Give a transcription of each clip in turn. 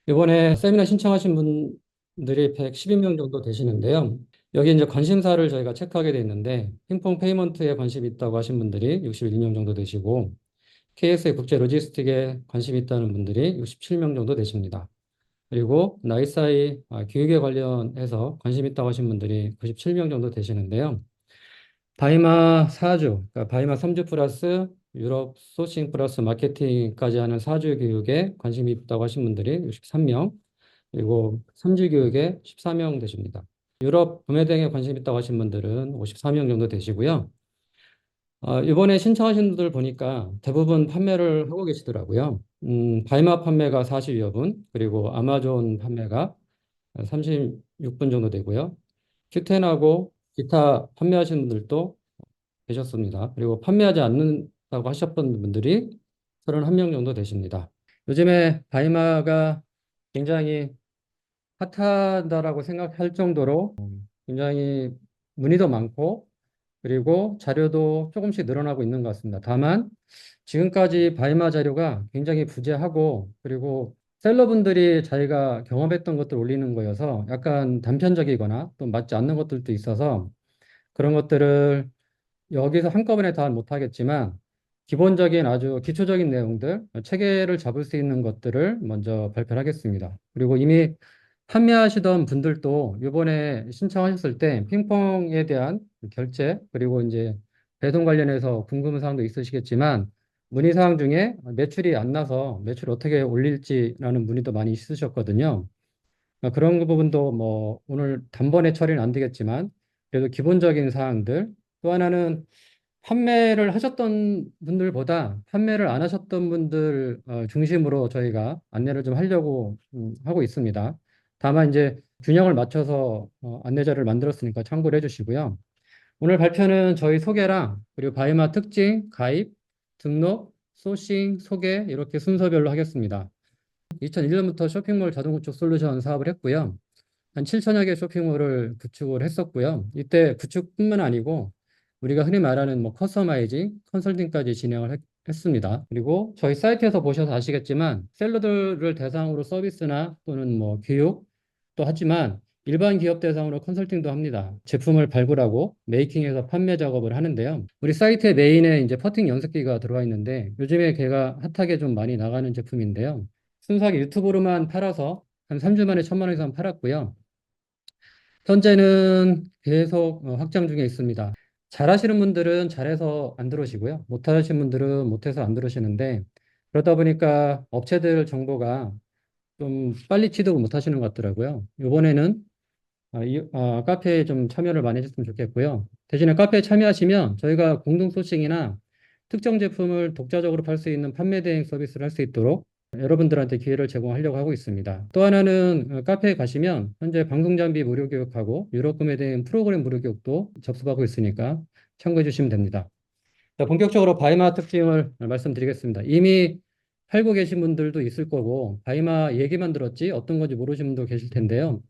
이번에 세미나 신청하신 분들이 112명 정도 되시는데요. 여기 이제 관심사를 저희가 체크하게 돼 있는데, 핑퐁 페이먼트에 관심이 있다고 하신 분들이 62명 정도 되시고, KSA 국제 로지스틱에 관심이 있다는 분들이 67명 정도 되십니다. 그리고 나이사이 교육에 관련해서 관심 있다고 하신 분들이 97명 정도 되시는데요. 바이마 4주, 그러니까 바이마 3주 플러스 유럽 소싱 플러스 마케팅까지 하는 4주 교육에 관심이 있다고 하신 분들이 63명, 그리고 3주 교육에 14명 되십니다. 유럽 구매 등에 관심 있다고 하신 분들은 54명 정도 되시고요. 이번에 신청하신 분들 보니까 대부분 판매를 하고 계시더라고요. 바이마 판매가 42여 분, 그리고 아마존 판매가 36분 정도 되고요. q 하고 기타 판매하시는 분들도 계셨습니다. 그리고 판매하지 않는다고 하셨던 분들이 31명 정도 되십니다. 요즘에 바이마가 굉장히 핫하다라고 생각할 정도로 굉장히 문의도 많고 그리고 자료도 조금씩 늘어나고 있는 것 같습니다. 다만 지금까지 바이마 자료가 굉장히 부재하고 그리고 셀러분들이 자기가 경험했던 것들 올리는 거여서 약간 단편적이거나 또 맞지 않는 것들도 있어서 그런 것들을 여기서 한꺼번에 다 못하겠지만 기본적인 아주 기초적인 내용들, 체계를 잡을 수 있는 것들을 먼저 발표를 하겠습니다. 그리고 이미 판매하시던 분들도 이번에 신청하셨을 때 핑퐁에 대한 결제, 그리고 이제 배송 관련해서 궁금한 사항도 있으시겠지만 문의 사항 중에 매출이 안 나서 매출 어떻게 올릴지라는 문의도 많이 있으셨거든요. 그런 부분도 뭐 오늘 단번에 처리는 안 되겠지만 그래도 기본적인 사항들 또 하나는 판매를 하셨던 분들보다 판매를 안 하셨던 분들 중심으로 저희가 안내를 좀 하려고 하고 있습니다. 다만 이제 균형을 맞춰서 안내자를 만들었으니까 참고를 해주시고요. 오늘 발표는 저희 소개랑 그리고 바이마 특징, 가입, 등록, 소싱, 소개 이렇게 순서별로 하겠습니다. 2001년부터 쇼핑몰 자동 구축 솔루션 사업을 했고요. 한 7천여 개 쇼핑몰을 구축을 했었고요. 이때 구축뿐만 아니고 우리가 흔히 말하는 뭐 커스터마이징, 컨설팅까지 진행을 했습니다. 그리고 저희 사이트에서 보셔서 아시겠지만 셀러들을 대상으로 서비스나 또는 뭐 교육 또 하지만 일반 기업 대상으로 컨설팅도 합니다. 제품을 발굴하고 메이킹해서 판매 작업을 하는데요. 우리 사이트의 메인에 이제 퍼팅 연습기가 들어와 있는데 요즘에 걔가 핫하게 좀 많이 나가는 제품인데요. 순수하게 유튜브로만 팔아서 한 3주 만에 1,000만 원 이상 팔았고요. 현재는 계속 확장 중에 있습니다. 잘하시는 분들은 잘해서 안 들어오시고요. 못하시는 분들은 못해서 안 들어오시는데 그러다 보니까 업체들 정보가 좀 빨리 취득을 못하시는 것 같더라고요. 이번에는 카페에 좀 참여를 많이 해줬으면 좋겠고요. 대신에 카페에 참여하시면 저희가 공동 소싱이나 특정 제품을 독자적으로 팔 수 있는 판매 대행 서비스를 할 수 있도록 여러분들한테 기회를 제공하려고 하고 있습니다. 또 하나는 카페에 가시면 현재 방송 장비 무료 교육하고 유럽 구매 대행 프로그램 무료 교육도 접수하고 있으니까 참고해 주시면 됩니다. 자, 본격적으로 바이마 특징을 말씀드리겠습니다. 이미 팔고 계신 분들도 있을 거고 바이마 얘기만 들었지 어떤 건지 모르시는 분도 계실 텐데요.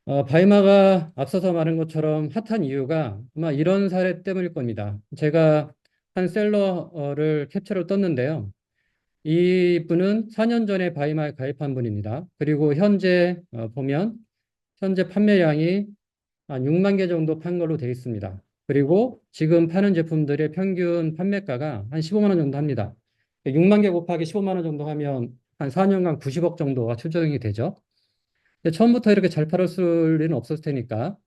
바이마가 앞서서 말한 것처럼 핫한 이유가 아마 이런 사례 때문일 겁니다. 제가 한 셀러를 캡처를 떴는데요. 이분은 4년 전에 바이마에 가입한 분입니다. 그리고 현재 보면 현재 판매량이 한 6만 개 정도 판 걸로 되어 있습니다. 그리고 지금 파는 제품들의 평균 판매가가 한 15만 원 정도 합니다. 6만 개 곱하기 15만 원 정도 하면 한 4년간 90억 정도가 추정이 되죠. 근데 처음부터 이렇게 잘 팔았을 리는 없었을 테니까.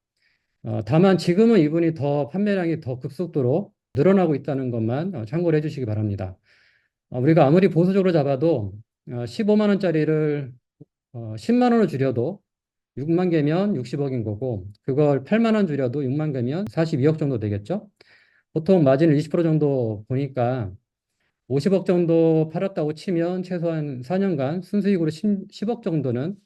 다만 지금은 이분이 더 판매량이 더 급속도로 늘어나고 있다는 것만 참고를 해주시기 바랍니다. 우리가 아무리 보수적으로 잡아도 15만 원짜리를 10만 원을 줄여도 6만 개면 60억인 거고 그걸 8만 원 줄여도 6만 개면 42억 정도 되겠죠? 보통 마진을 20% 정도 보니까 50억 정도 팔았다고 치면 최소한 4년간 순수익으로 10억 정도는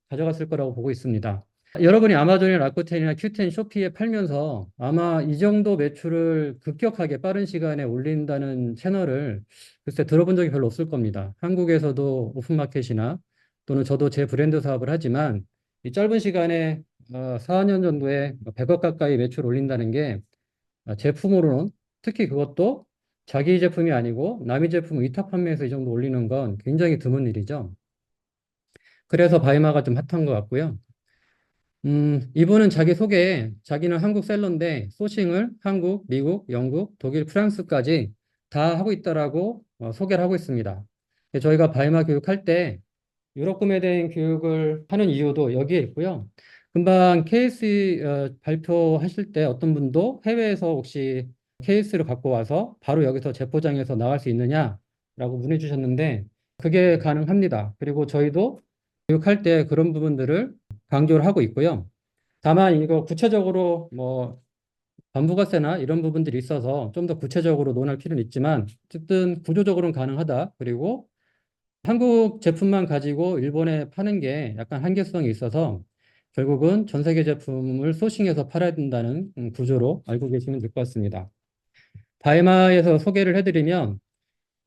가져갔을 거라고 보고 있습니다. 여러분이 아마존이나 라쿠텐이나 큐텐, 쇼피에 팔면서 아마 이 정도 매출을 급격하게 빠른 시간에 올린다는 채널을 글쎄 들어본 적이 별로 없을 겁니다. 한국에서도 오픈마켓이나 또는 저도 제 브랜드 사업을 하지만 이 짧은 시간에 4년 정도에 100억 가까이 매출 올린다는 게 제품으로는 특히 그것도 자기 제품이 아니고 남의 제품 위탁 판매해서 이 정도 올리는 건 굉장히 드문 일이죠. 그래서 바이마가 좀 핫한 것 같고요. 이분은 자기 소개에 자기는 한국 셀러인데 소싱을 한국, 미국, 영국, 독일, 프랑스까지 다 하고 있다라고 소개를 하고 있습니다. 저희가 바이마 교육할 때 유럽 구매에 대한 교육을 하는 이유도 여기에 있고요. 금방 케이스 발표하실 때 어떤 분도 해외에서 혹시 케이스를 갖고 와서 바로 여기서 재포장해서 나갈 수 있느냐라고 문의 주셨는데 그게 가능합니다. 그리고 저희도 교육할 때 그런 부분들을 강조를 하고 있고요. 다만 이거 구체적으로 뭐 반부가세나 이런 부분들이 있어서 좀 더 구체적으로 논할 필요는 있지만 어쨌든 구조적으로는 가능하다. 그리고 한국 제품만 가지고 일본에 파는 게 약간 한계성이 있어서 결국은 전 세계 제품을 소싱해서 팔아야 된다는 구조로 알고 계시면 될 것 같습니다. 바이마에서 소개를 해드리면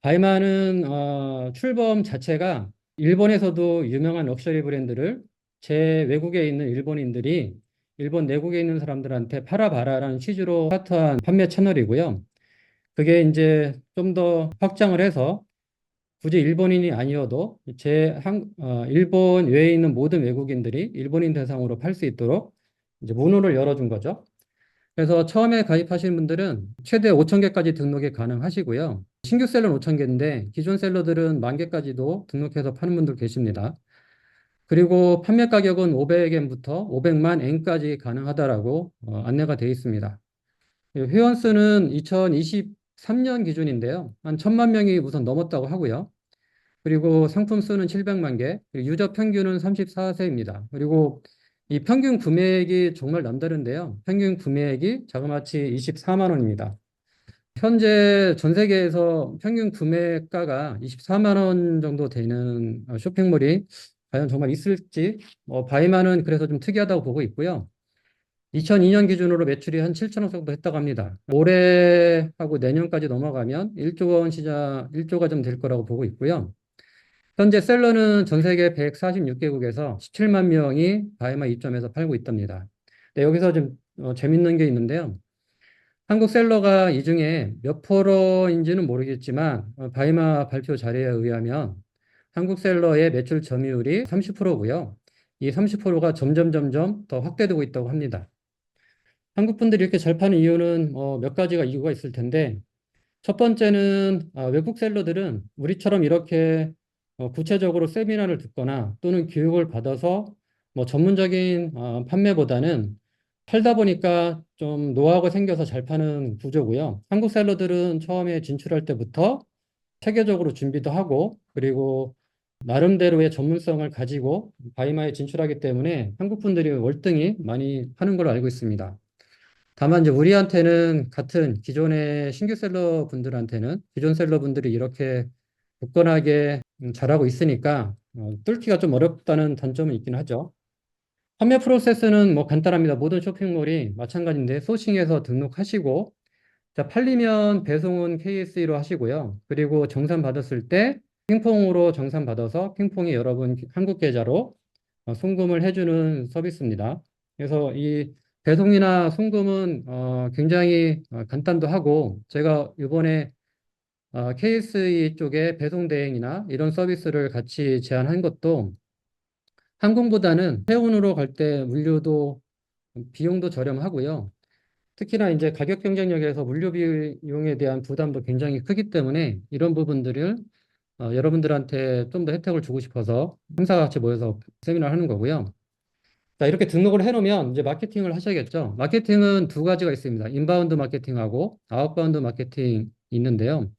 바이마는 출범 자체가 일본에서도 유명한 럭셔리 브랜드를 제 외국에 있는 일본인들이 일본 내국에 있는 사람들한테 팔아봐라라는 취지로 스타트한 판매 채널이고요. 그게 이제 좀 더 확장을 해서 굳이 일본인이 아니어도 일본 외에 있는 모든 외국인들이 일본인 대상으로 팔 수 있도록 이제 문호를 열어준 거죠. 그래서 처음에 가입하신 분들은 최대 5천 개까지 등록이 가능하시고요. 신규 셀러는 5천 개인데 기존 셀러들은 만 개까지도 등록해서 파는 분들 계십니다. 그리고 판매 가격은 500엔부터 500만 엔까지 가능하다라고 안내가 되어 있습니다. 회원 수는 2023년 기준인데요. 한 1,000만 명이 우선 넘었다고 하고요. 그리고 상품 수는 700만 개, 그리고 유저 평균은 34세입니다. 그리고 이 평균 구매액이 정말 남다른데요. 평균 구매액이 자그마치 24만 원입니다. 현재 전 세계에서 평균 구매가가 24만 원 정도 되는 쇼핑몰이 과연 정말 있을지, 바이마는 그래서 좀 특이하다고 보고 있고요. 2002년 기준으로 매출이 한 7천억 정도 했다고 합니다. 올해하고 내년까지 넘어가면 1조 원 시장, 1조가 좀 될 거라고 보고 있고요. 현재 셀러는 전 세계 146개국에서 17만 명이 바이마 입점해서 팔고 있답니다. 네, 여기서 좀 재밌는 게 있는데요. 한국 셀러가 이 중에 몇 프로인지는 모르겠지만 바이마 발표 자료에 의하면 한국 셀러의 매출 점유율이 30%고요. 이 30%가 점점 더 확대되고 있다고 합니다. 한국 분들이 이렇게 잘 파는 이유는 몇 가지가 이유가 있을 텐데 첫 번째는 외국 셀러들은 우리처럼 이렇게 구체적으로 세미나를 듣거나 또는 교육을 받아서 뭐 전문적인 판매보다는 팔다 보니까 좀 노하우가 생겨서 잘 파는 구조고요. 한국 셀러들은 처음에 진출할 때부터 체계적으로 준비도 하고 그리고 나름대로의 전문성을 가지고 바이마에 진출하기 때문에 한국 분들이 월등히 많이 파는 걸로 알고 있습니다. 다만 이제 우리한테는 같은 기존의 신규 셀러 분들한테는 기존 셀러 분들이 이렇게 굳건하게 잘하고 있으니까 뚫기가 좀 어렵다는 단점은 있긴 하죠. 판매 프로세스는 뭐 간단합니다. 모든 쇼핑몰이 마찬가지인데 소싱해서 등록하시고 자, 팔리면 배송은 KSE로 하시고요. 그리고 정산 받았을 때 핑퐁으로 정산 받아서 핑퐁이 여러분 한국 계좌로 송금을 해주는 서비스입니다. 그래서 이 배송이나 송금은 굉장히 간단도 하고 제가 이번에 KSE 쪽에 배송 대행이나 이런 서비스를 같이 제안한 것도 항공보다는 해운으로 갈 때 물류도 비용도 저렴하고요. 특히나 이제 가격 경쟁력에서 물류 비용에 대한 부담도 굉장히 크기 때문에 이런 부분들을 여러분들한테 좀 더 혜택을 주고 싶어서 행사와 같이 모여서 세미나를 하는 거고요. 자, 이렇게 등록을 해놓으면 이제 마케팅을 하셔야겠죠. 마케팅은 두 가지가 있습니다. 인바운드 마케팅하고 아웃바운드 마케팅 있는데요.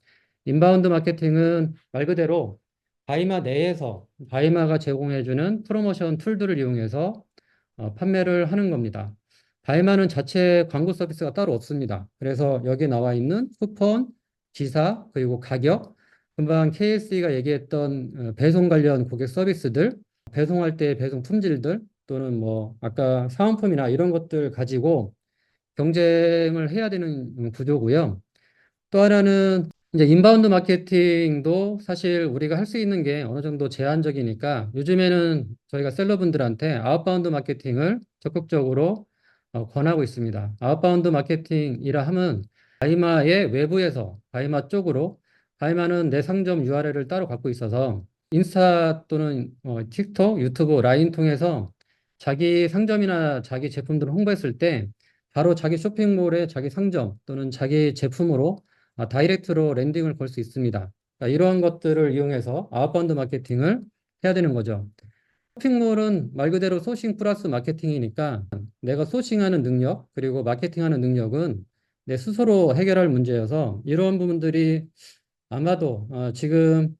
인바운드 마케팅은 말 그대로 바이마 내에서 바이마가 제공해주는 프로모션 툴들을 이용해서 판매를 하는 겁니다. 바이마는 자체 광고 서비스가 따로 없습니다. 그래서 여기 나와 있는 쿠폰, 기사, 그리고 가격, 금방 KSE가 얘기했던 배송 관련 고객 서비스들, 배송할 때 배송 품질들, 또는 뭐 아까 사은품이나 이런 것들 가지고 경쟁을 해야 되는 구조고요. 또 하나는 이제 인바운드 마케팅도 사실 우리가 할 수 있는 게 어느 정도 제한적이니까 요즘에는 저희가 셀러분들한테 아웃바운드 마케팅을 적극적으로 권하고 있습니다. 아웃바운드 마케팅이라 함은 바이마의 외부에서 바이마 쪽으로 바이마는 내 상점 URL을 따로 갖고 있어서 인스타 또는 틱톡, 유튜브, 라인 통해서 자기 상점이나 자기 제품들을 홍보했을 때 바로 자기 쇼핑몰에 자기 상점 또는 자기 제품으로 다이렉트로 랜딩을 걸 수 있습니다. 그러니까 이러한 것들을 이용해서 아웃바운드 마케팅을 해야 되는 거죠. 쇼핑몰은 말 그대로 소싱 플러스 마케팅이니까 내가 소싱하는 능력 그리고 마케팅하는 능력은 내 스스로 해결할 문제여서 이런 부분들이 아마도 지금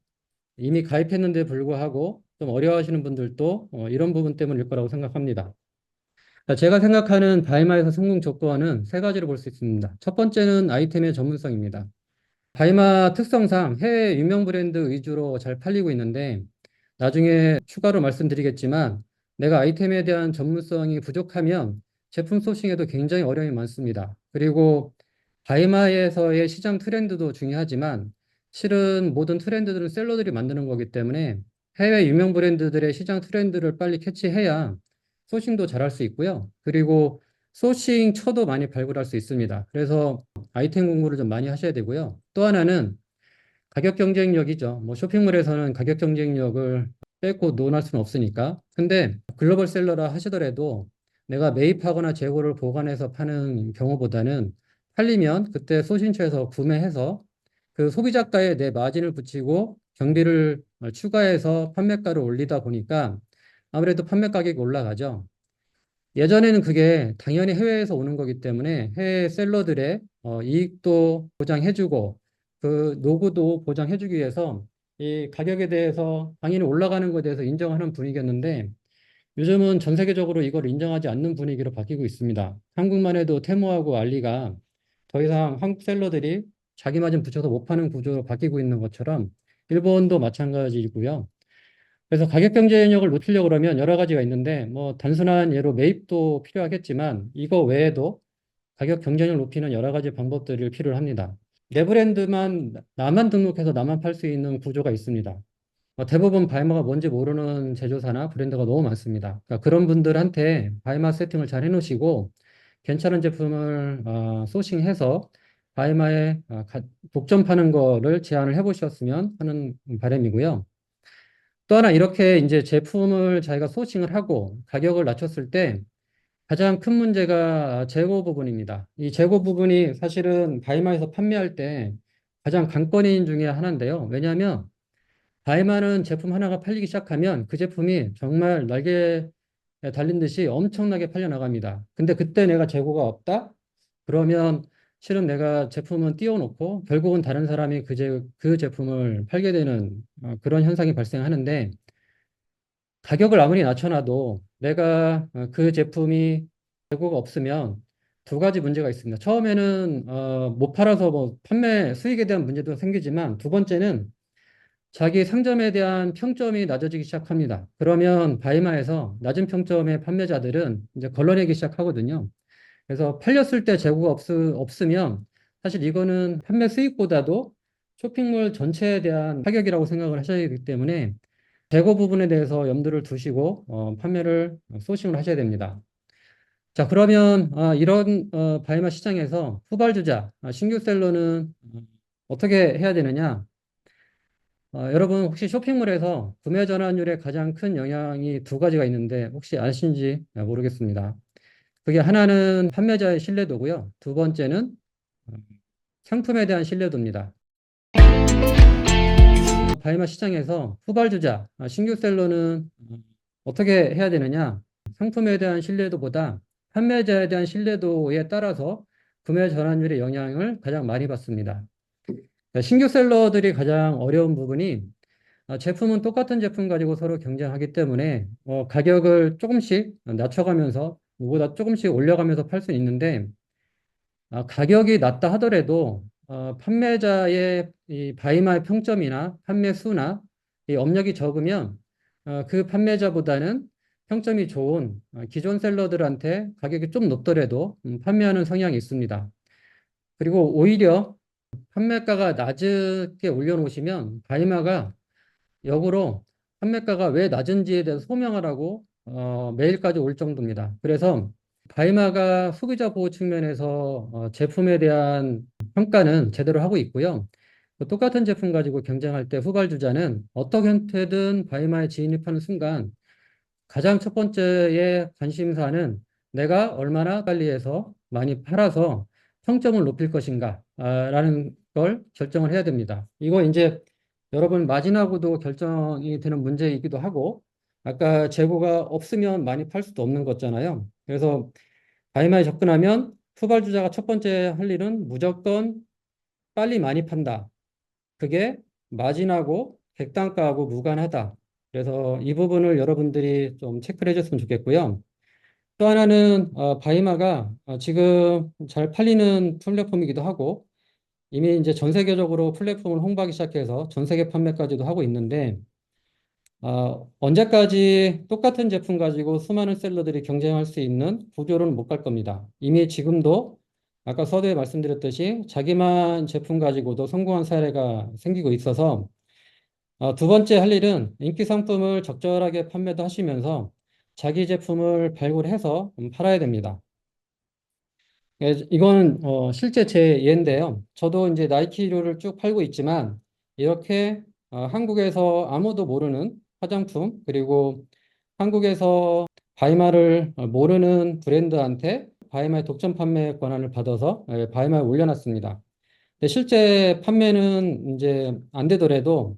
이미 가입했는데 불구하고 좀 어려워하시는 분들도 이런 부분 때문일 거라고 생각합니다. 제가 생각하는 바이마에서 성공 조건은 세 가지로 볼 수 있습니다. 첫 번째는 아이템의 전문성입니다. 바이마 특성상 해외 유명 브랜드 위주로 잘 팔리고 있는데 나중에 추가로 말씀드리겠지만 내가 아이템에 대한 전문성이 부족하면 제품 소싱에도 굉장히 어려움이 많습니다. 그리고 바이마에서의 시장 트렌드도 중요하지만 실은 모든 트렌드들은 셀러들이 만드는 거기 때문에 해외 유명 브랜드들의 시장 트렌드를 빨리 캐치해야 소싱도 잘할 수 있고요. 그리고 소싱 처도 많이 발굴할 수 있습니다. 그래서 아이템 공부를 좀 많이 하셔야 되고요. 또 하나는 가격 경쟁력이죠. 뭐 쇼핑몰에서는 가격 경쟁력을 빼고 논할 수는 없으니까. 근데 글로벌 셀러라 하시더라도 내가 매입하거나 재고를 보관해서 파는 경우보다는 팔리면 그때 소신처에서 구매해서 그 소비자가에 내 마진을 붙이고 경비를 추가해서 판매가를 올리다 보니까 아무래도 판매 가격이 올라가죠. 예전에는 그게 당연히 해외에서 오는 거기 때문에 해외 셀러들의 이익도 보장해주고 그 노고도 보장해주기 위해서 이 가격에 대해서 당연히 올라가는 것에 대해서 인정하는 분위기였는데 요즘은 전 세계적으로 이걸 인정하지 않는 분위기로 바뀌고 있습니다. 한국만 해도 테무하고 알리가 더 이상 한국 셀러들이 자기 마진 붙여서 못 파는 구조로 바뀌고 있는 것처럼 일본도 마찬가지이고요. 그래서 가격 경쟁력을 높이려고 그러면 여러 가지가 있는데 뭐 단순한 예로 매입도 필요하겠지만 이거 외에도 가격 경쟁력을 높이는 여러 가지 방법들을 필요로 합니다. 내 브랜드만 나만 등록해서 나만 팔 수 있는 구조가 있습니다. 대부분 바이마가 뭔지 모르는 제조사나 브랜드가 너무 많습니다. 그러니까 그런 분들한테 바이마 세팅을 잘 해놓으시고 괜찮은 제품을 소싱해서 바이마에 독점 파는 거를 제안을 해보셨으면 하는 바람이고요. 또 하나 이렇게 이제 제품을 자기가 소싱을 하고 가격을 낮췄을 때 가장 큰 문제가 재고 부분입니다. 이 재고 부분이 사실은 바이마에서 판매할 때 가장 관건인 중에 하나인데요. 왜냐하면 바이마는 제품 하나가 팔리기 시작하면 그 제품이 정말 날개에 달린 듯이 엄청나게 팔려 나갑니다. 근데 그때 내가 재고가 없다? 그러면 실은 내가 제품은 띄워놓고 결국은 다른 사람이 그 제품을 팔게 되는 그런 현상이 발생하는데 가격을 아무리 낮춰놔도 내가 그 제품이 재고가 없으면 두 가지 문제가 있습니다. 처음에는 못 팔아서 뭐 판매 수익에 대한 문제도 생기지만 두 번째는 자기 상점에 대한 평점이 낮아지기 시작합니다. 그러면 바이마에서 낮은 평점의 판매자들은 이제 걸러내기 시작하거든요. 그래서 팔렸을 때 재고가 없으면 사실 이거는 판매 수익보다도 쇼핑몰 전체에 대한 타격이라고 생각을 하셔야 되기 때문에 재고 부분에 대해서 염두를 두시고 판매를 소싱을 하셔야 됩니다. 자, 그러면 이런 바이마 시장에서 후발주자, 신규 셀러는 어떻게 해야 되느냐? 여러분 혹시 쇼핑몰에서 구매 전환율에 가장 큰 영향이 두 가지가 있는데 혹시 아시는지 모르겠습니다. 그게 하나는 판매자의 신뢰도고요. 두 번째는 어, 상품에 대한 신뢰도입니다. 바이마 시장에서 후발주자, 신규 셀러는 어떻게 해야 되느냐? 상품에 대한 신뢰도보다 판매자에 대한 신뢰도에 따라서 구매 전환율의 영향을 가장 많이 받습니다. 신규 셀러들이 가장 어려운 부분이 제품은 똑같은 제품 가지고 서로 경쟁하기 때문에 가격을 조금씩 낮춰가면서 무보다 조금씩 올려가면서 팔 수 있는데 가격이 낮다 하더라도 판매자의 이 바이마의 평점이나 판매 수나 이 업력이 적으면 그 판매자보다는 평점이 좋은 기존 셀러들한테 가격이 좀 높더라도 판매하는 성향이 있습니다. 그리고 오히려 판매가가 낮게 올려놓으시면 바이마가 역으로 판매가가 왜 낮은지에 대해서 소명하라고 메일까지 올 정도입니다. 그래서 바이마가 소비자 보호 측면에서 제품에 대한 평가는 제대로 하고 있고요. 똑같은 제품 가지고 경쟁할 때 후발주자는 어떻게든 바이마에 진입하는 순간 가장 첫 번째의 관심사는 내가 얼마나 빨리 해서 많이 팔아서 평점을 높일 것인가, 라는 걸 결정을 해야 됩니다. 이거 이제 여러분 마진하고도 결정이 되는 문제이기도 하고, 아까 재고가 없으면 많이 팔 수도 없는 거잖아요. 그래서 바이마에 접근하면 후발주자가 첫 번째 할 일은 무조건 빨리 많이 판다. 그게 마진하고 객단가하고 무관하다. 그래서 이 부분을 여러분들이 좀 체크를 해줬으면 좋겠고요. 또 하나는 바이마가 지금 잘 팔리는 플랫폼이기도 하고 이미 이제 전 세계적으로 플랫폼을 홍보하기 시작해서 전 세계 판매까지도 하고 있는데 언제까지 똑같은 제품 가지고 수많은 셀러들이 경쟁할 수 있는 구조로는 못 갈 겁니다. 이미 지금도 아까 서두에 말씀드렸듯이 자기만 제품 가지고도 성공한 사례가 생기고 있어서 두 번째 할 일은 인기 상품을 적절하게 판매도 하시면서 자기 제품을 발굴해서 팔아야 됩니다. 예, 이건 실제 제 예인데요. 저도 이제 나이키를 쭉 팔고 있지만 이렇게 한국에서 아무도 모르는 화장품 그리고 한국에서 바이마를 모르는 브랜드한테 바이마의 독점 판매 권한을 받아서 바이마에 올려놨습니다. 근데 실제 판매는 이제 안 되더라도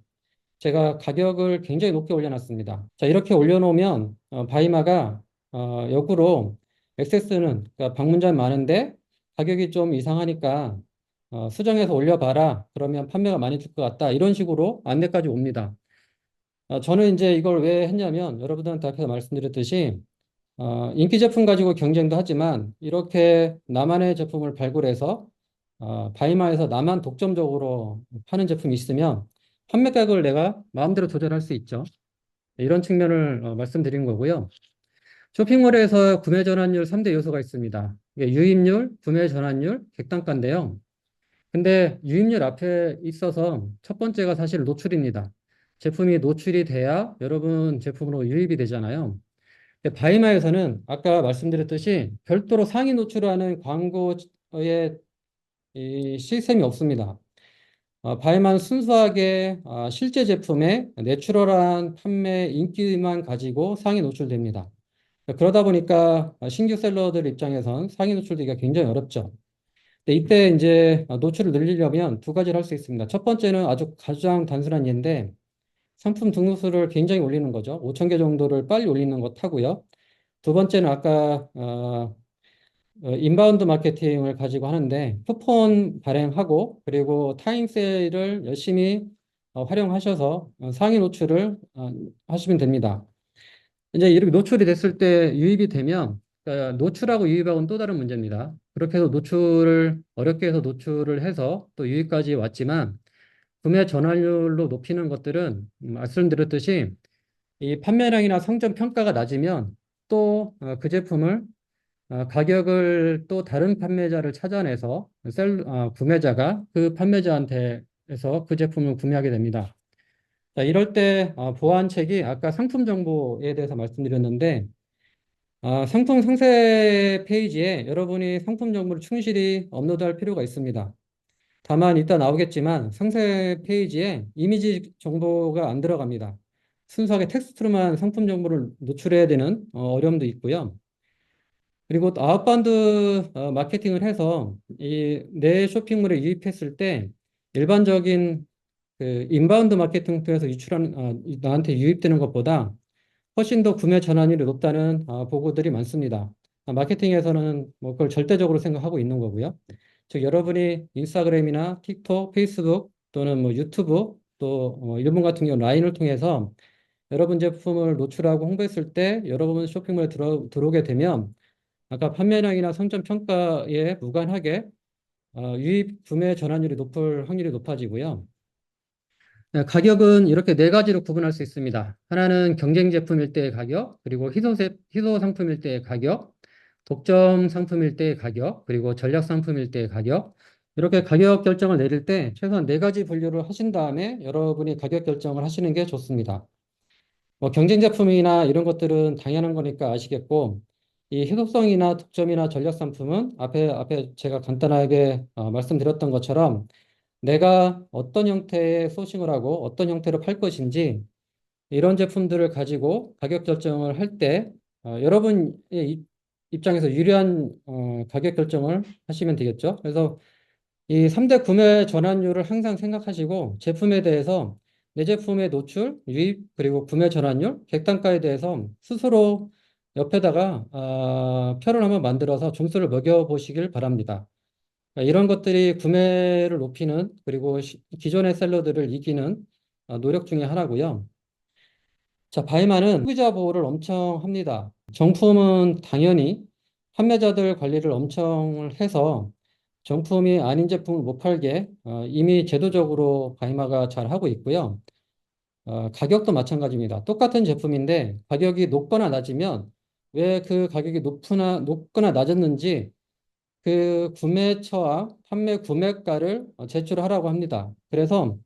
제가 가격을 굉장히 높게 올려놨습니다. 자, 이렇게 올려놓으면 바이마가 역으로 액세스는 그러니까 방문자 많은데 가격이 좀 이상하니까 수정해서 올려봐라. 그러면 판매가 많이 줄 것 같다. 이런 식으로 안내까지 옵니다. 저는 이제 이걸 왜 했냐면 여러분들한테 앞에서 말씀드렸듯이 인기 제품 가지고 경쟁도 하지만 이렇게 나만의 제품을 발굴해서 바이마에서 나만 독점적으로 파는 제품이 있으면 판매 가격을 내가 마음대로 조절할 수 있죠. 이런 측면을 말씀드린 거고요. 쇼핑몰에서 구매 전환율 3대 요소가 있습니다. 이게 유입률, 구매 전환율, 객단가인데요. 근데 유입률 앞에 있어서 첫 번째가 사실 노출입니다. 제품이 노출이 돼야 여러분 제품으로 유입이 되잖아요. 근데 바이마에서는 아까 말씀드렸듯이 별도로 상위 노출하는 광고의 이 시스템이 없습니다. 바이만 순수하게 실제 제품의 내추럴한 판매 인기만 가지고 상위 노출됩니다. 그러다 보니까 신규 셀러들 입장에선 상위 노출되기가 굉장히 어렵죠. 근데 이때 이제 노출을 늘리려면 두 가지를 할 수 있습니다. 첫 번째는 아주 가장 단순한 예인데 상품 등록수를 굉장히 올리는 거죠. 5천 개 정도를 빨리 올리는 것 하고요. 두 번째는 아까 인바운드 마케팅을 가지고 하는데 쿠폰 발행하고 그리고 타임 세일을 열심히 활용하셔서 상위 노출을 하시면 됩니다. 이제 이렇게 노출이 됐을 때 유입이 되면 노출하고 유입하고는 또 다른 문제입니다. 그렇게 해서 노출을 어렵게 해서 노출을 해서 또 유입까지 왔지만 구매 전환율로 높이는 것들은 말씀드렸듯이 이 판매량이나 성적 평가가 낮으면 또 그 제품을 가격을 또 다른 판매자를 찾아내서 구매자가 그 판매자한테서 그 제품을 구매하게 됩니다. 자, 이럴 때 보안책이 아까 상품 정보에 대해서 말씀드렸는데 상품 상세 페이지에 여러분이 상품 정보를 충실히 업로드할 필요가 있습니다. 다만 이따 나오겠지만 상세 페이지에 이미지 정보가 안 들어갑니다. 순수하게 텍스트로만 상품 정보를 노출해야 되는 어려움도 있고요. 그리고 또 아웃바운드 마케팅을 해서 이 내 쇼핑몰에 유입했을 때 일반적인 그 인바운드 마케팅 통해서 나한테 유입되는 것보다 훨씬 더 구매 전환율이 높다는 보고들이 많습니다. 마케팅에서는 뭐 그걸 절대적으로 생각하고 있는 거고요. 즉 여러분이 인스타그램이나 틱톡, 페이스북 또는 뭐 유튜브 또 일본 같은 경우 라인을 통해서 여러분 제품을 노출하고 홍보했을 때 여러분 쇼핑몰에 들어오게 되면 아까 판매량이나 성점 평가에 무관하게 유입 구매 전환율이 높을 확률이 높아지고요. 네, 가격은 이렇게 네 가지로 구분할 수 있습니다. 하나는 경쟁 제품일 때의 가격, 그리고 희소 상품일 때의 가격, 독점 상품일 때의 가격, 그리고 전략 상품일 때의 가격. 이렇게 가격 결정을 내릴 때 최소한 네 가지 분류를 하신 다음에 여러분이 가격 결정을 하시는 게 좋습니다. 뭐 경쟁 제품이나 이런 것들은 당연한 거니까 아시겠고, 이 희소성이나 독점이나 전략 상품은 앞에 제가 간단하게 말씀드렸던 것처럼 내가 어떤 형태의 소싱을 하고 어떤 형태로 팔 것인지 이런 제품들을 가지고 가격 결정을 할 때 여러분의 입장에서 유리한 가격 결정을 하시면 되겠죠. 그래서 이 3대 구매 전환율을 항상 생각하시고 제품에 대해서 내 제품의 노출, 유입, 그리고 구매 전환율, 객단가에 대해서 스스로 옆에다가 표를 한번 만들어서 점수를 매겨보시길 바랍니다. 이런 것들이 구매를 높이는 그리고 기존의 셀러들을 이기는 노력 중에 하나고요. 자, 바이마는 소비자 보호를 엄청 합니다. 정품은 당연히 판매자들 관리를 엄청 해서 정품이 아닌 제품을 못 팔게 이미 제도적으로 바이마가 잘 하고 있고요. 가격도 마찬가지입니다. 똑같은 제품인데 가격이 높거나 낮으면 왜 그 가격이 높거나 낮았는지 그 구매처와 판매 구매가를 제출하라고 합니다. 그래서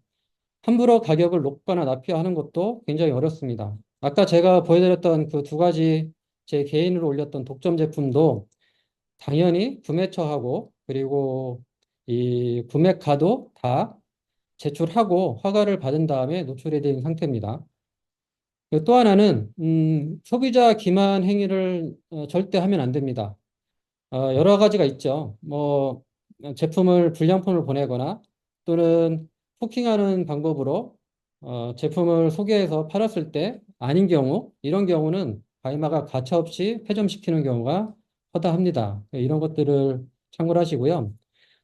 함부로 가격을 높거나 낮게 하는 것도 굉장히 어렵습니다. 아까 제가 보여드렸던 그 두 가지 제 개인으로 올렸던 독점 제품도 당연히 구매처하고 그리고 이 구매가도 다 제출하고 허가를 받은 다음에 노출이 된 상태입니다. 또 하나는 소비자 기만 행위를 절대 하면 안 됩니다. 여러 가지가 있죠. 뭐 제품을 불량품을 보내거나 또는 포킹하는 방법으로 제품을 소개해서 팔았을 때 아닌 경우 이런 경우는 바이마가 가차없이 폐점시키는 경우가 허다합니다. 이런 것들을 참고를 하시고요.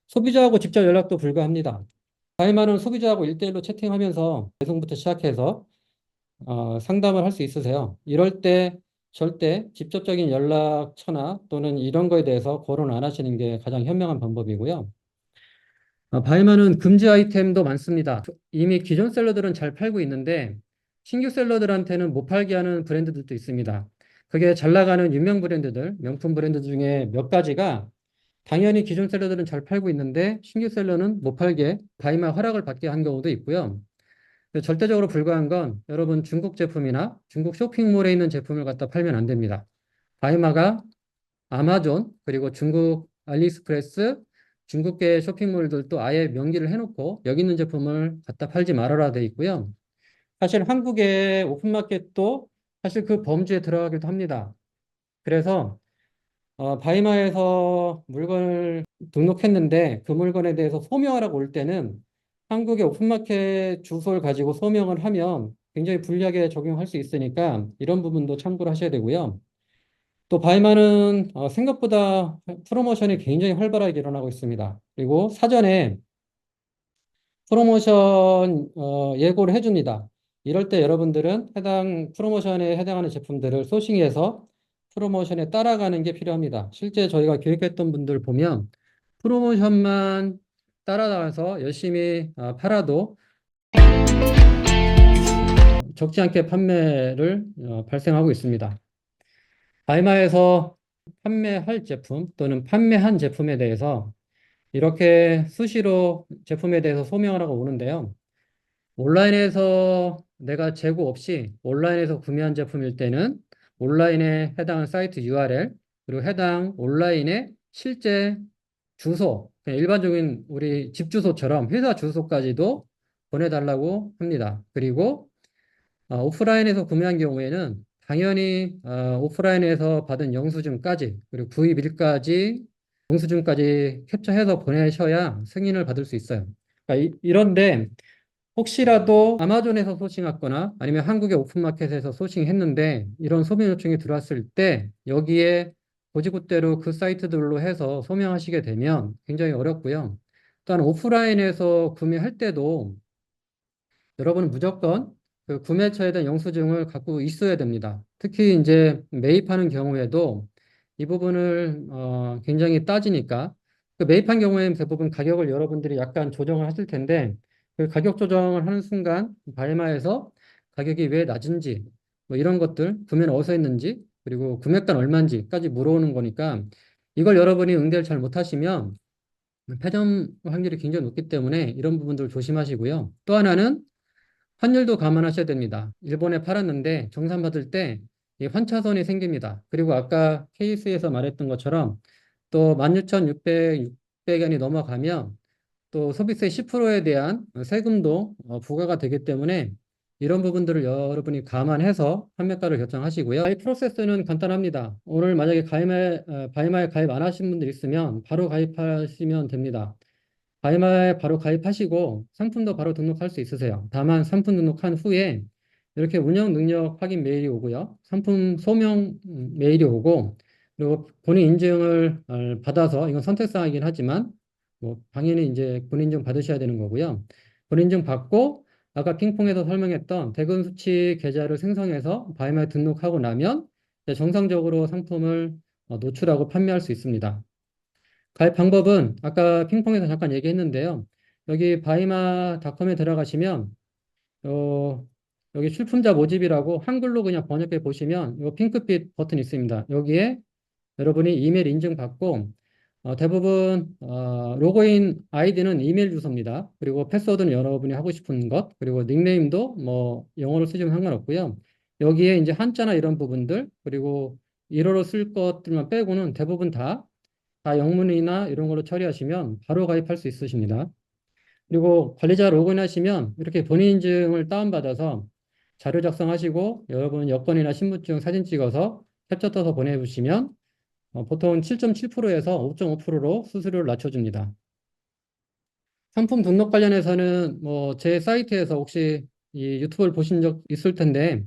소비자하고 직접 연락도 불가합니다. 바이마는 소비자하고 1대1로 채팅하면서 배송부터 시작해서 상담을 할 수 있으세요. 이럴 때 절대 직접적인 연락처나 또는 이런 거에 대해서 거론 안 하시는 게 가장 현명한 방법이고요. 바이마는 금지 아이템도 많습니다. 이미 기존 셀러들은 잘 팔고 있는데 신규 셀러들한테는 못 팔게 하는 브랜드들도 있습니다. 그게 잘 나가는 유명 브랜드들, 명품 브랜드 중에 몇 가지가 당연히 기존 셀러들은 잘 팔고 있는데 신규 셀러는 못 팔게 바이마 허락을 받게 한 경우도 있고요. 절대적으로 불가한 건 여러분 중국 제품이나 중국 쇼핑몰에 있는 제품을 갖다 팔면 안 됩니다. 바이마가 아마존 그리고 중국 알리익스프레스 중국계 쇼핑몰들도 아예 명기를 해놓고 여기 있는 제품을 갖다 팔지 말아라 돼 있고요. 사실 한국의 오픈마켓도 사실 그 범주에 들어가기도 합니다. 그래서 바이마에서 물건을 등록했는데 그 물건에 대해서 소명하라고 올 때는 한국의 오픈마켓 주소를 가지고 소명을 하면 굉장히 불리하게 적용할 수 있으니까 이런 부분도 참고를 하셔야 되고요. 또 바이마는 생각보다 프로모션이 굉장히 활발하게 일어나고 있습니다. 그리고 사전에 프로모션 예고를 해줍니다. 이럴 때 여러분들은 해당 프로모션에 해당하는 제품들을 소싱해서 프로모션에 따라가는 게 필요합니다. 실제 저희가 교육했던 분들 보면 프로모션만 따라가서 열심히 팔아도 적지 않게 판매를 발생하고 있습니다. 바이마에서 판매할 제품 또는 판매한 제품에 대해서 이렇게 수시로 제품에 대해서 소명하라고 오는데요. 온라인에서 내가 재고 없이 온라인에서 구매한 제품일 때는 온라인에 해당하는 사이트 URL 그리고 해당 온라인의 실제 주소, 그냥 일반적인 우리 집 주소처럼 회사 주소까지도 보내달라고 합니다. 그리고 오프라인에서 구매한 경우에는 당연히 오프라인에서 받은 영수증까지 그리고 구입일까지 영수증까지 캡처해서 보내셔야 승인을 받을 수 있어요. 그러니까 이런데 혹시라도 아마존에서 소싱했거나 아니면 한국의 오픈마켓에서 소싱했는데 이런 소명 요청이 들어왔을 때 여기에 고지고대로 그 사이트들로 해서 소명하시게 되면 굉장히 어렵고요. 또한 오프라인에서 구매할 때도 여러분은 무조건 그 구매처에 대한 영수증을 갖고 있어야 됩니다. 특히 이제 매입하는 경우에도 이 부분을 굉장히 따지니까 그 매입한 경우에는 대부분 가격을 여러분들이 약간 조정을 하실 텐데 그 가격 조정을 하는 순간 바이마에서 가격이 왜 낮은지 뭐 이런 것들 구매는 어디서 했는지 그리고 금액단 얼마인지까지 물어오는 거니까 이걸 여러분이 응대를 잘 못하시면 패전 확률이 굉장히 높기 때문에 이런 부분들 조심하시고요. 또 하나는 환율도 감안하셔야 됩니다. 일본에 팔았는데 정산받을 때 이 환차손이 생깁니다. 그리고 아까 케이스에서 말했던 것처럼 또 16,600엔이 넘어가면 또 소비세 10%에 대한 세금도 부과가 되기 때문에 이런 부분들을 여러분이 감안해서 판매가를 결정하시고요. 가입 프로세스는 간단합니다. 오늘 만약에 바이마에 가입 안 하신 분들 있으면 바로 가입하시면 됩니다. 바이마에 바로 가입하시고 상품도 바로 등록할 수 있으세요. 다만 상품 등록한 후에 이렇게 운영 능력 확인 메일이 오고요. 상품 소명 메일이 오고 그리고 본인 인증을 받아서 이건 선택사항이긴 하지만 뭐 당연히 이제 본인 인증 받으셔야 되는 거고요. 본인 인증 받고 아까 핑퐁에서 설명했던 대금 수치 계좌를 생성해서 바이마에 등록하고 나면 이제 정상적으로 상품을 노출하고 판매할 수 있습니다. 가입 방법은 아까 핑퐁에서 잠깐 얘기했는데요. 여기 바이마닷컴에 들어가시면 어, 여기 출품자 모집이라고 한글로 그냥 번역해 보시면 이 핑크빛 버튼이 있습니다. 여기에 여러분이 이메일 인증받고 대부분 로그인 아이디는 이메일 주소입니다. 그리고 패스워드는 여러분이 하고 싶은 것, 그리고 닉네임도 뭐 영어로 쓰시면 상관없고요. 여기에 이제 한자나 이런 부분들, 그리고 일어로 쓸 것들만 빼고는 대부분 다 영문이나 이런 걸로 처리하시면 바로 가입할 수 있으십니다. 그리고 관리자 로그인하시면 이렇게 본인 인증을 다운받아서 자료 작성하시고 여러분 여권이나 신분증 사진 찍어서 캡처 떠서 보내주시면 보통 7.7%에서 5.5%로 수수료를 낮춰줍니다. 상품 등록 관련해서는 뭐 제 사이트에서 혹시 이 유튜브를 보신 적 있을 텐데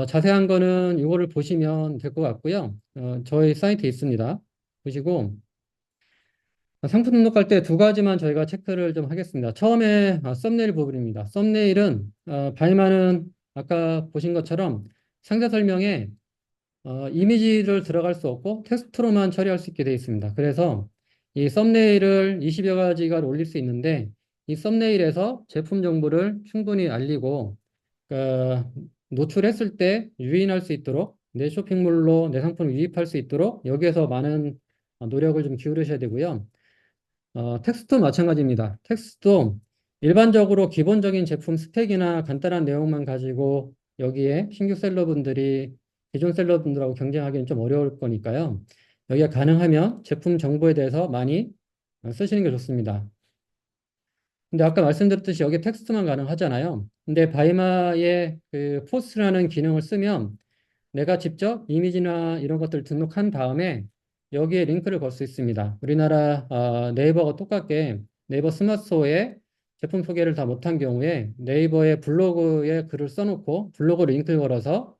자세한 거는 이거를 보시면 될 것 같고요. 저희 사이트에 있습니다. 보시고 상품 등록할 때 두 가지만 저희가 체크를 좀 하겠습니다. 처음에 썸네일 부분입니다. 썸네일은 바이마는 아까 보신 것처럼 상세 설명에 이미지를 들어갈 수 없고 텍스트로만 처리할 수 있게 되어 있습니다. 그래서 이 썸네일을 20여 가지가 올릴 수 있는데 이 썸네일에서 제품 정보를 충분히 알리고 노출했을 때 유인할 수 있도록 내 쇼핑몰로 내 상품을 유입할 수 있도록 여기에서 많은 노력을 좀 기울이셔야 되고요. 텍스트도 마찬가지입니다. 텍스트도 일반적으로 기본적인 제품 스펙이나 간단한 내용만 가지고 여기에 신규 셀러분들이 기존 셀러분들하고 경쟁하기는 좀 어려울 거니까요. 여기가 가능하면 제품 정보에 대해서 많이 쓰시는 게 좋습니다. 근데 아까 말씀드렸듯이 여기 텍스트만 가능하잖아요. 근데 바이마의 그 포스트라는 기능을 쓰면 내가 직접 이미지나 이런 것들을 등록한 다음에 여기에 링크를 걸 수 있습니다. 우리나라 네이버가 똑같게 네이버 스마트스토어에 제품 소개를 다 못한 경우에 네이버의 블로그에 글을 써놓고 블로그 링크를 걸어서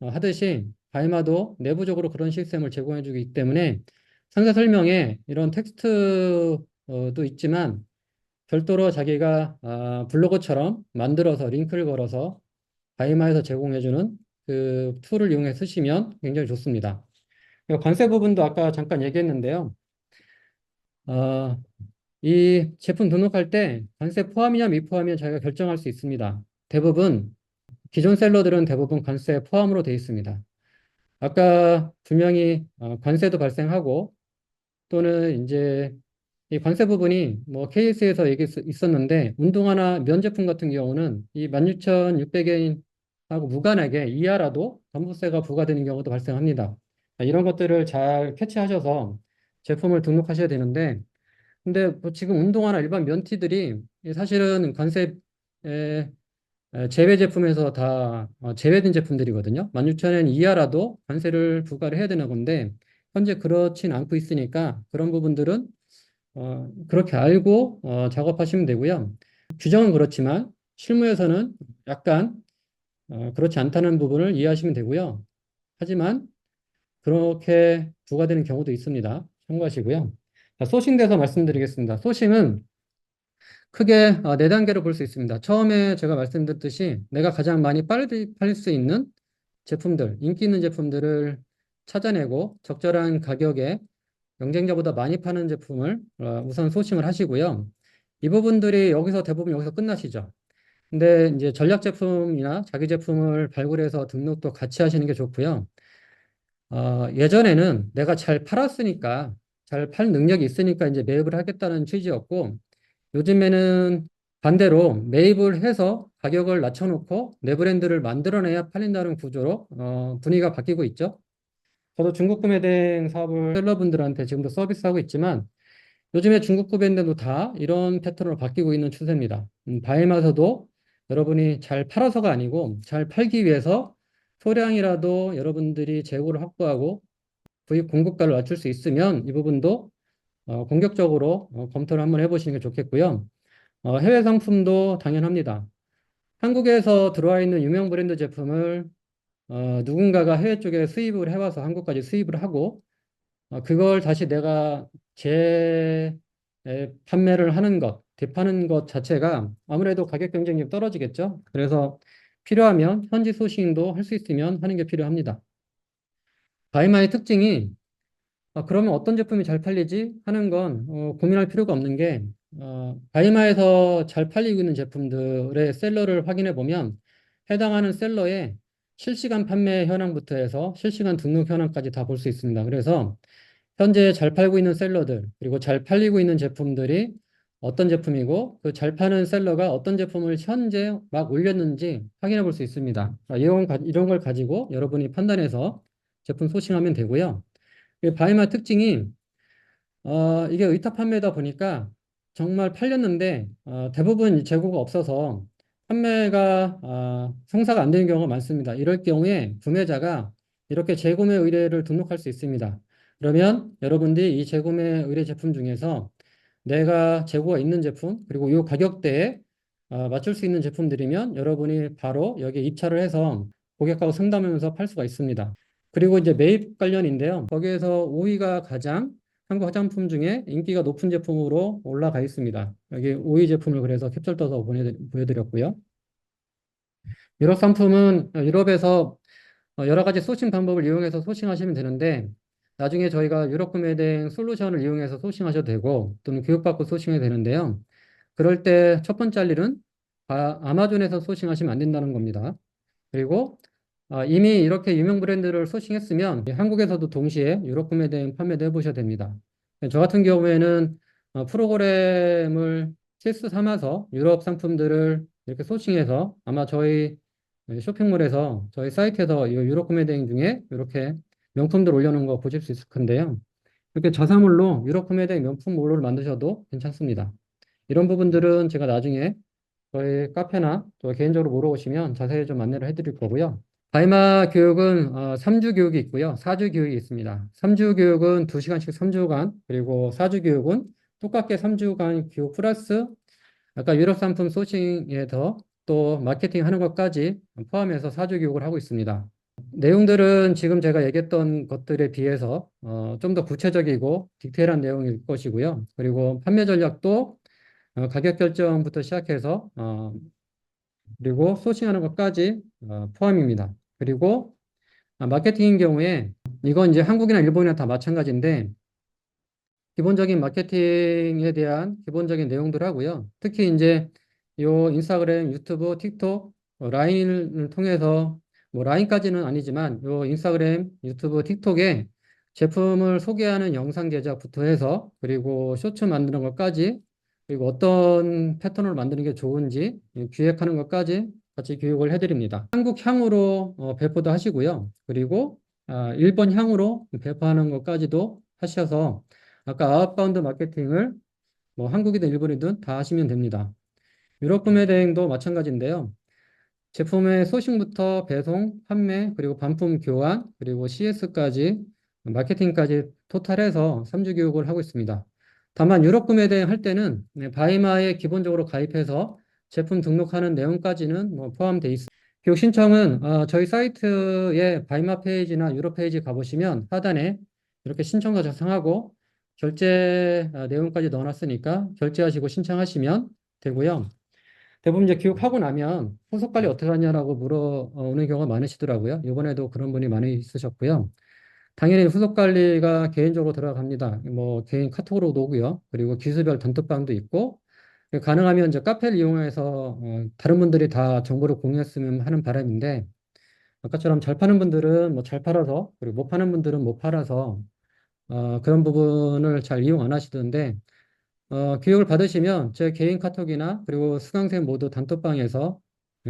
하듯이 바이마도 내부적으로 그런 시스템을 제공해 주기 때문에 상세 설명에 이런 텍스트도 있지만 별도로 자기가 블로그처럼 만들어서 링크를 걸어서 바이마에서 제공해주는 그 툴을 이용해 쓰시면 굉장히 좋습니다. 관세 부분도 아까 잠깐 얘기했는데요. 어, 이 제품 등록할 때 관세 포함이냐 미포함이냐 자기가 결정할 수 있습니다. 대부분 기존 셀러들은 대부분 관세 포함으로 되어 있습니다. 아까 분명히 관세도 발생하고 또는 이제 이 관세 부분이 뭐 KS에서 얘기 있었는데 운동화나 면 제품 같은 경우는 이 16,600엔하고 무관하게 이하라도 관부세가 부과되는 경우도 발생합니다. 이런 것들을 잘 캐치하셔서 제품을 등록하셔야 되는데 근데 뭐 지금 운동화나 일반 면티들이 사실은 관세 제외 제품에서 다 제외된 제품들이거든요. 16,000엔 이하라도 관세를 부과를 해야 되는 건데 현재 그렇진 않고 있으니까 그런 부분들은 그렇게 알고 작업하시면 되고요. 규정은 그렇지만 실무에서는 약간 그렇지 않다는 부분을 이해하시면 되고요. 하지만 그렇게 부과되는 경우도 있습니다. 참고하시고요. 자, 소싱 대해서 말씀드리겠습니다. 소싱은 크게 네 단계로 볼 수 있습니다. 처음에 제가 말씀드렸듯이 내가 가장 많이 빨리 팔릴 수 있는 제품들, 인기 있는 제품들을 찾아내고 적절한 가격에 경쟁자보다 많이 파는 제품을 우선 소싱을 하시고요. 이 부분들이 대부분 여기서 끝나시죠. 근데 이제 전략 제품이나 자기 제품을 발굴해서 등록도 같이 하시는 게 좋고요. 예전에는 내가 잘 팔았으니까 잘 팔 능력이 있으니까 이제 매입을 하겠다는 취지였고 요즘에는 반대로 매입을 해서 가격을 낮춰놓고 내 브랜드를 만들어내야 팔린다는 구조로 분위기가 바뀌고 있죠. 저도 중국 구매대행 사업을 셀러분들한테 지금도 서비스하고 있지만 요즘에 중국 브랜드도 다 이런 패턴으로 바뀌고 있는 추세입니다. 바이마서도 여러분이 잘 팔아서가 아니고 잘 팔기 위해서 소량이라도 여러분들이 재고를 확보하고 구입 공급가를 맞출 수 있으면 이 부분도 공격적으로 검토를 한번 해보시는 게 좋겠고요. 해외 상품도 당연합니다. 한국에서 들어와 있는 유명 브랜드 제품을 누군가가 해외 쪽에 수입을 해와서 한국까지 수입을 하고 그걸 다시 내가 판매를 하는 것, 대파는 것 자체가 아무래도 가격 경쟁력이 떨어지겠죠. 그래서 필요하면 현지 소싱도 할 수 있으면 하는 게 필요합니다. 바이마의 특징이 그러면 어떤 제품이 잘 팔리지 하는 건 고민할 필요가 없는 게 바이마에서 잘 팔리고 있는 제품들의 셀러를 확인해 보면 해당하는 셀러의 실시간 판매 현황부터 해서 실시간 등록 현황까지 다 볼 수 있습니다. 그래서 현재 잘 팔고 있는 셀러들, 그리고 잘 팔리고 있는 제품들이 어떤 제품이고, 그 잘 파는 셀러가 어떤 제품을 현재 막 올렸는지 확인해 볼 수 있습니다. 이런 걸 가지고 여러분이 판단해서 제품 소싱하면 되고요. 이 바이마 특징이 이게 의탁 판매다 보니까 정말 팔렸는데 대부분 재고가 없어서 판매가 성사가 안 되는 경우가 많습니다. 이럴 경우에 구매자가 이렇게 재구매 의뢰를 등록할 수 있습니다. 그러면 여러분들이 이 재구매 의뢰 제품 중에서 내가 재고가 있는 제품 그리고 이 가격대에 맞출 수 있는 제품들이면 여러분이 바로 여기에 입찰을 해서 고객하고 상담하면서 팔 수가 있습니다. 그리고 이제 매입 관련인데요. 거기에서 5위가 가장 한국 화장품 중에 인기가 높은 제품으로 올라가 있습니다. 여기 5위 제품을 그래서 캡처 떠서 보여드렸고요. 유럽 상품은 유럽에서 여러 가지 소싱 방법을 이용해서 소싱하시면 되는데 나중에 저희가 유럽 구매대행 솔루션을 이용해서 소싱하셔도 되고 또는 교육받고 소싱해도 되는데요. 그럴 때 첫 번째 할 일은 아마존에서 소싱하시면 안 된다는 겁니다. 그리고 이미 이렇게 유명 브랜드를 소싱했으면 한국에서도 동시에 유럽 구매 대행 판매도 해보셔야 됩니다. 저 같은 경우에는 프로그램을 실수 삼아서 유럽 상품들을 이렇게 소싱해서 아마 저희 쇼핑몰에서 저희 사이트에서 이 유럽 구매 대행 중에 이렇게 명품들 올려놓은 거 보실 수 있을 건데요. 이렇게 저사물로 유럽 구매 대행 명품몰을 만드셔도 괜찮습니다. 이런 부분들은 제가 나중에 저희 카페나 또 개인적으로 물어보시면 자세히 좀 안내를 해드릴 거고요. 다이마 교육은 3주 교육이 있고요. 4주 교육이 있습니다. 3주 교육은 2시간씩 3주간, 그리고 4주 교육은 똑같게 3주간 교육 플러스 아까 유럽 상품 소싱에서 또 마케팅 하는 것까지 포함해서 4주 교육을 하고 있습니다. 내용들은 지금 제가 얘기했던 것들에 비해서 좀 더 구체적이고 디테일한 내용일 것이고요. 그리고 판매 전략도 가격 결정부터 시작해서 그리고 소싱하는 것까지 포함입니다. 그리고 마케팅인 경우에 이건 이제 한국이나 일본이나 다 마찬가지인데 기본적인 마케팅에 대한 기본적인 내용들 하고요. 특히 이제 요 인스타그램, 유튜브, 틱톡, 라인을 통해서 뭐 라인까지는 아니지만 요 인스타그램, 유튜브, 틱톡에 제품을 소개하는 영상 제작부터 해서 그리고 쇼츠 만드는 것까지 그리고 어떤 패턴을 만드는 게 좋은지 기획하는 것까지 같이 교육을 해드립니다. 한국 향으로 배포도 하시고요. 그리고 일본 향으로 배포하는 것까지도 하셔서 아까 아웃바운드 마케팅을 뭐 한국이든 일본이든 다 하시면 됩니다. 유럽 구매 대행도 마찬가지인데요. 제품의 소싱부터 배송, 판매, 그리고 반품 교환, 그리고 CS까지 마케팅까지 토탈해서 3주 교육을 하고 있습니다. 다만 유럽 구매 대행 할 때는 바이마에 기본적으로 가입해서 제품 등록하는 내용까지는 뭐 포함되어 있습니다. 교육 신청은 저희 사이트에 바이마 페이지나 유럽 페이지 가보시면 하단에 이렇게 신청서 작성하고 결제 내용까지 넣어놨으니까 결제하시고 신청하시면 되고요. 대부분 이제 교육하고 나면 후속 관리 어떻게 하냐라고 물어오는 경우가 많으시더라고요. 이번에도 그런 분이 많이 있으셨고요. 당연히 후속 관리가 개인적으로 들어갑니다. 뭐 개인 카톡으로도 오고요. 그리고 기수별 단톡방도 있고 가능하면 이제 카페를 이용해서 다른 분들이 다 정보를 공유했으면 하는 바람인데 아까처럼 잘 파는 분들은 뭐 잘 팔아서 그리고 못 파는 분들은 못 팔아서 그런 부분을 잘 이용 안 하시던데 교육을 받으시면 제 개인 카톡이나 그리고 수강생 모두 단톡방에서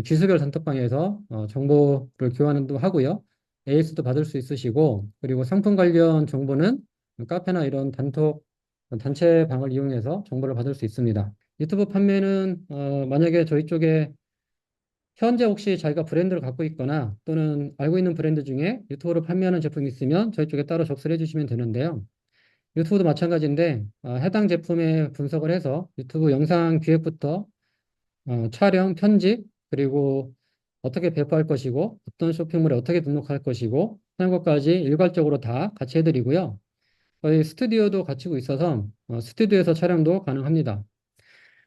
기수별 단톡방에서 정보를 교환도 하고요. AS도 받을 수 있으시고 그리고 상품 관련 정보는 카페나 이런 단톡 단체 방을 이용해서 정보를 받을 수 있습니다. 유튜브 판매는 만약에 저희 쪽에 현재 혹시 자기가 브랜드를 갖고 있거나 또는 알고 있는 브랜드 중에 유튜브로 판매하는 제품이 있으면 저희 쪽에 따로 접수를 해주시면 되는데요. 유튜브도 마찬가지인데 해당 제품에 분석을 해서 유튜브 영상 기획부터 촬영, 편집, 그리고 어떻게 배포할 것이고 어떤 쇼핑몰에 어떻게 등록할 것이고 하는 것까지 일괄적으로 다 같이 해드리고요. 저희 스튜디오도 갖추고 있어서 스튜디오에서 촬영도 가능합니다.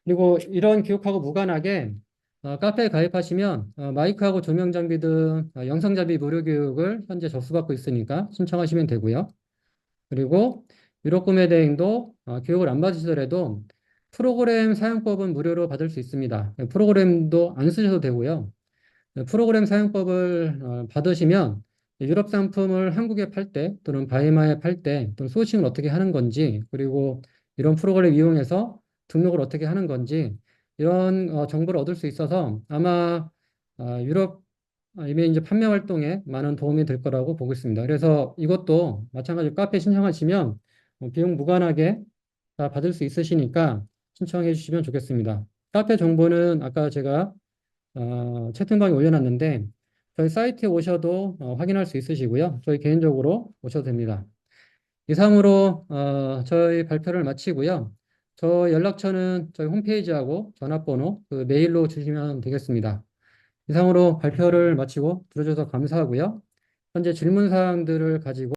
그리고 이런 교육하고 무관하게 카페에 가입하시면 마이크하고 조명 장비 등 영상 장비 무료 교육을 현재 접수받고 있으니까 신청하시면 되고요. 그리고 유료 구매 대행도 교육을 안 받으시더라도 프로그램 사용법은 무료로 받을 수 있습니다. 프로그램도 안 쓰셔도 되고요. 프로그램 사용법을 받으시면 유럽 상품을 한국에 팔 때 또는 바이마에 팔 때 또는 소싱을 어떻게 하는 건지 그리고 이런 프로그램 이용해서 등록을 어떻게 하는 건지 이런 정보를 얻을 수 있어서 아마 유럽 이미 이제 판매 활동에 많은 도움이 될 거라고 보고 있습니다. 그래서 이것도 마찬가지로 카페 신청하시면 비용 무관하게 다 받을 수 있으시니까 신청해 주시면 좋겠습니다. 카페 정보는 아까 제가 채팅방에 올려놨는데 저희 사이트에 오셔도 확인할 수 있으시고요. 저희 개인적으로 오셔도 됩니다. 이상으로 저희 발표를 마치고요. 저 연락처는 저희 홈페이지하고 전화번호, 그 메일로 주시면 되겠습니다. 이상으로 발표를 마치고 들어줘서 감사하고요. 현재 질문 사항들을 가지고